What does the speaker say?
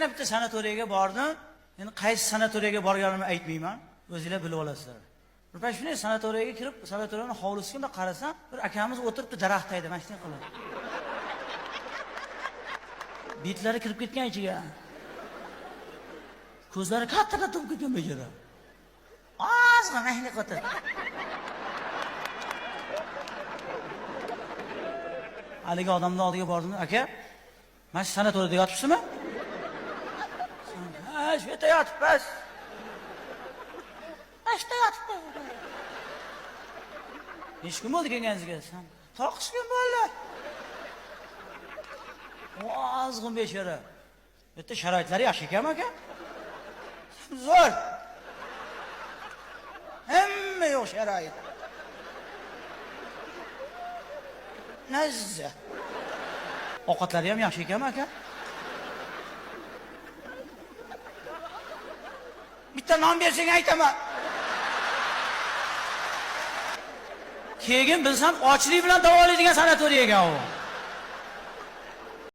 yana bitta sanatoriyaga bordim. Endi qaysi sanatoriyaga borganimni aytmayman. O'zingizlar bilib olasizlar. Bir payt shunday sanatoriyaga kirib, sanatoriyaning hovlisiga qarasam, bir akamiz o'tiribdi daraxt tagida, mana shunday qilib. Betlari kirib ketgan ichiga. Ko'zlari katta-katta bo'lib ketgan bechora. Ozgina mana shunday qo'tir. Haligi odamning oldiga bordim, aka, mana shu sanatoriyada yotibsizmi? Ha, shu yerda yotibmiz. Ashta yotibdi. Necha kun bo'ldi kelganingizga? 9 kun bo'ldi. Ozg'in bechora. Bu yerda sharoitlari yaxshi ekanmi aka? Zo'r. Hamma yo'q sharoit. Nazza. Ovqatlari ham yaxshi ekanmi aka? Bitta non bersang aytaman. Keyin bilsam ochlik bilan davolaydigan sanatoriya ekan u.